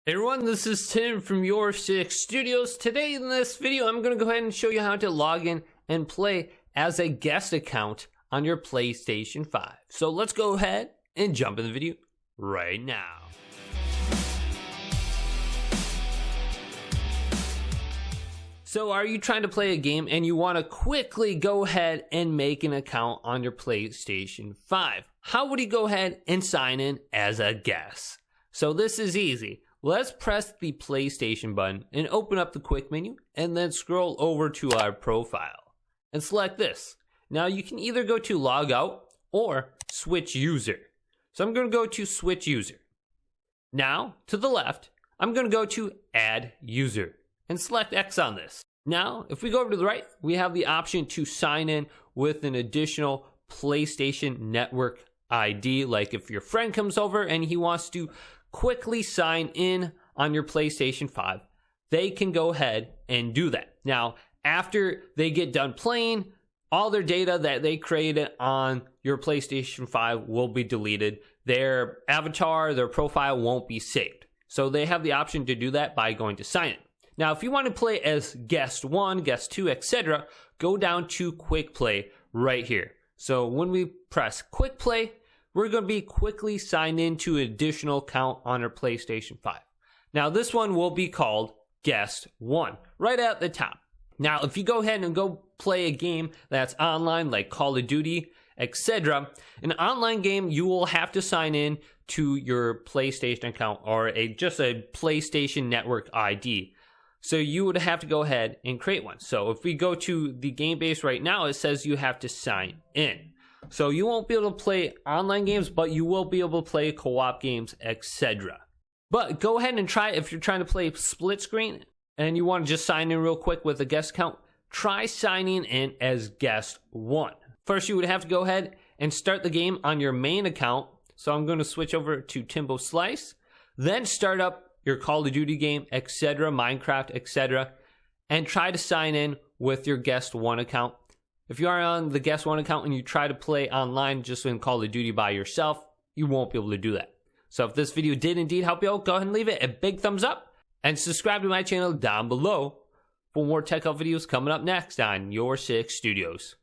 Hey everyone, this is Tim from YourSixStudios. Today in this video, I'm going to go ahead and show you how to log in and play as a guest account on your PlayStation 5. So let's go ahead and jump in the video right now. So are you trying to play a game and you want to quickly go ahead and make an account on your PlayStation 5? How would you go ahead and sign in as a guest? So this is easy. Let's press the PlayStation button and open up the quick menu and then scroll over to our profile and select this. Now you can either go to logout or switch user. So I'm going to go to switch user. Now to the left, I'm going to go to add user and select X on this. Now if we go over to the right, we have the option to sign in with an additional PlayStation Network ID. Like if your friend comes over and he wants to quickly sign in on your PlayStation 5, they can go ahead and do that. Now, after they get done playing, all their data that they created on your PlayStation 5 will be deleted. Their avatar, their profile won't be saved. So they have the option to do that by going to sign in. Now, if you want to play as guest 1, guest 2, etc., go down to quick play right here. So when we press quick play, we're going to be quickly signed into an additional account on our PlayStation 5. Now, this one will be called Guest 1, right at the top. Now, if you go ahead and go play a game that's online, like Call of Duty, etc., an online game, you will have to sign in to your PlayStation account or just a PlayStation Network ID. So you would have to go ahead and create one. So if we go to the game base right now, it says you have to sign in. So you won't be able to play online games, but you will be able to play co-op games, etc. But go ahead and try, if you're trying to play split screen and you want to just sign in real quick with a guest account, try signing in as guest 1. First, you would have to go ahead and start the game on your main account. So I'm going to switch over to Timbo Slice, then start up your Call of Duty game, etc., Minecraft, etc., and try to sign in with your guest 1 account. If you are on the guest 1 account and you try to play online just in Call of Duty by yourself, you won't be able to do that. So if this video did indeed help you out, go ahead and leave it a big thumbs up and subscribe to my channel down below for more tech help videos coming up next on YourSixStudios.